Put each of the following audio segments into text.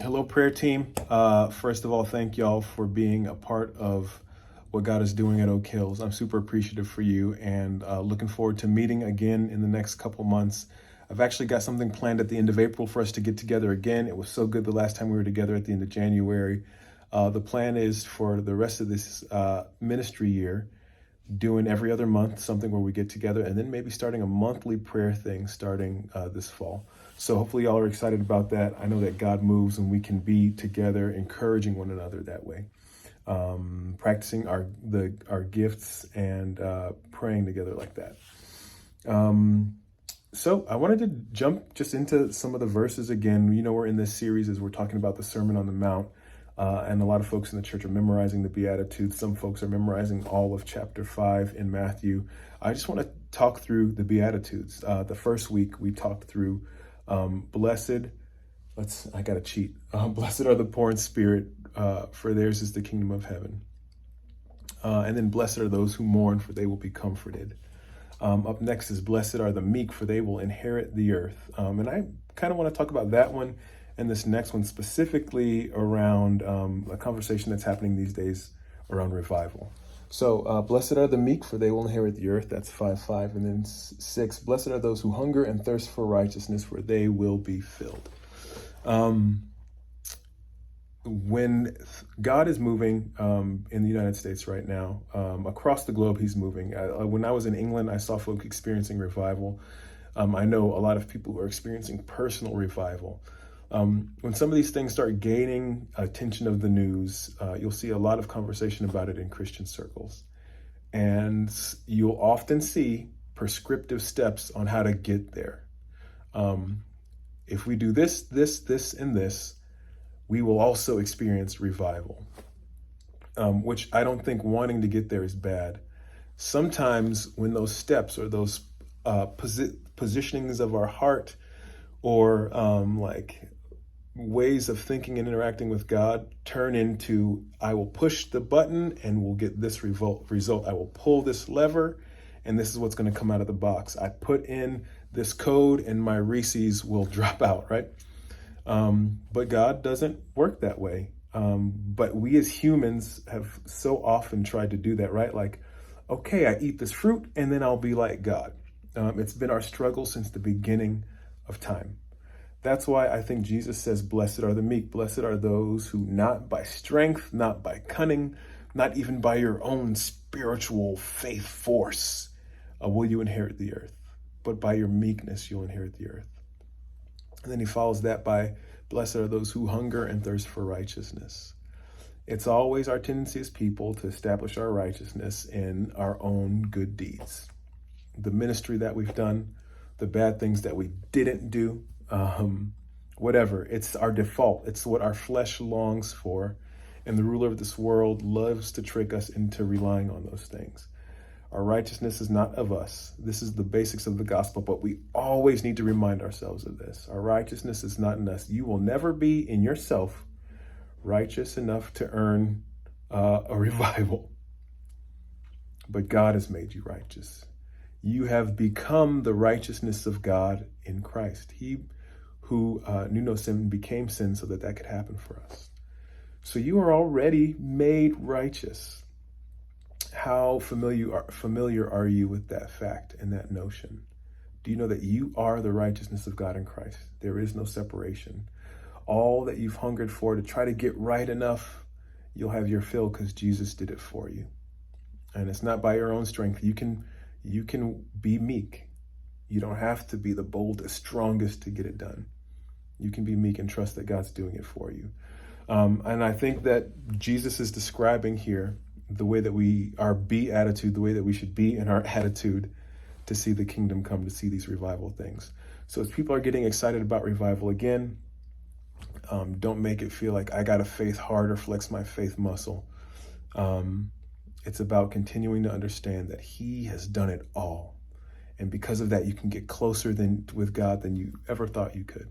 Hello, prayer team. First of all, thank y'all for being a part of what God is doing at Oak Hills. I'm super appreciative for you and looking forward to meeting again in the next couple months. I've actually got something planned at the end of April for us to get together again. It was so good the last time we were together at the end of January. The plan is for the rest of this ministry year, doing every other month, something where we get together, and then maybe starting a monthly prayer thing starting this fall. So hopefully y'all are excited about that. I know that God moves and we can be together, encouraging one another that way, practicing our gifts and praying together like that. So I wanted to jump just into some of the verses again. You know, we're in this series as we're talking about the Sermon on the Mount. And a lot of folks in the church are memorizing the Beatitudes. Some folks are memorizing all of chapter 5 in Matthew. I just want to talk through the Beatitudes. The first week we talked through blessed, I got to cheat. Blessed are the poor in spirit, for theirs is the kingdom of heaven. And then blessed are those who mourn, for they will be comforted. Up next is blessed are the meek, for they will inherit the earth. And I kind of want to talk about that one and this next one specifically around a conversation that's happening these days around revival. So blessed are the meek, for they will inherit the earth. That's 5:5. And then 6, blessed are those who hunger and thirst for righteousness, for they will be filled. When God is moving in the United States right now, across the globe, he's moving. When I was in England, I saw folk experiencing revival. I know a lot of people who are experiencing personal revival. When some of these things start gaining attention of the news, you'll see a lot of conversation about it in Christian circles. And you'll often see prescriptive steps on how to get there. If we do this, and this, we will also experience revival, which I don't think wanting to get there is bad. Sometimes when those steps or those positionings of our heart or ways of thinking and interacting with God turn into, I will push the button and we'll get this result. I will pull this lever and this is what's going to come out of the box. I put in this code and my Reese's will drop out, right? But God doesn't work that way. But we as humans have so often tried to do that, right? Like, okay, I eat this fruit and then I'll be like God. It's been our struggle since the beginning of time. That's why I think Jesus says, blessed are the meek. Blessed are those who not by strength, not by cunning, not even by your own spiritual faith force will you inherit the earth, but by your meekness you'll inherit the earth. And then he follows that by, blessed are those who hunger and thirst for righteousness. It's always our tendency as people to establish our righteousness in our own good deeds. The ministry that we've done, the bad things that we didn't do, whatever. It's our default. It's what our flesh longs for. And the ruler of this world loves to trick us into relying on those things. Our righteousness is not of us. This is the basics of the gospel, but we always need to remind ourselves of this. Our righteousness is not in us. You will never be in yourself righteous enough to earn a revival. But God has made you righteous. You have become the righteousness of God in Christ. He who knew no sin became sin so that could happen for us. So you are already made righteous. How familiar are you with that fact and that notion? Do you know that you are the righteousness of God in Christ? There is no separation. All that you've hungered for to try to get right enough, you'll have your fill because Jesus did it for you. And it's not by your own strength. You can be meek. You don't have to be the boldest, strongest to get it done. You can be meek and trust that God's doing it for you. And I think that Jesus is describing here the way that our be attitude, the way that we should be in our attitude to see the kingdom come, to see these revival things. So as people are getting excited about revival again, don't make it feel like I got to faith hard or flex my faith muscle. It's about continuing to understand that he has done it all. And because of that, you can get closer with God than you ever thought you could.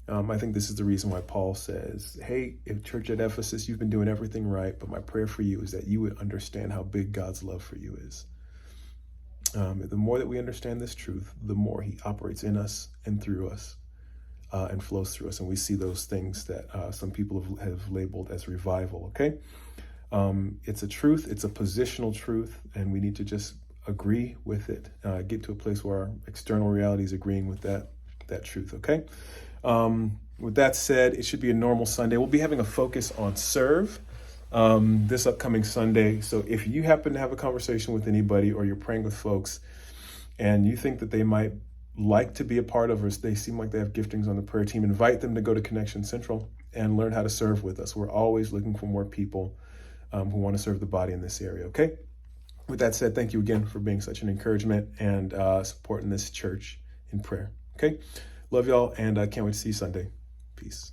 I think this is the reason why Paul says, hey, if church at Ephesus, you've been doing everything right, but my prayer for you is that you would understand how big God's love for you is. The more that we understand this truth, the more he operates in us and through us and flows through us. And we see those things that some people have labeled as revival, okay? It's a truth, it's a positional truth, and we need to just agree with it, get to a place where our external reality is agreeing with that truth, okay? With that said, it should be a normal Sunday. We'll be having a focus on serve this upcoming Sunday. So if you happen to have a conversation with anybody or you're praying with folks and you think that they might like to be a part of, or they seem like they have giftings on the prayer team, invite them to go to Connection Central and learn how to serve with us. We're always looking for more people who want to serve the body in this area, okay? With that said, thank you again for being such an encouragement and supporting this church in prayer, okay? Love y'all, and I can't wait to see you Sunday. Peace.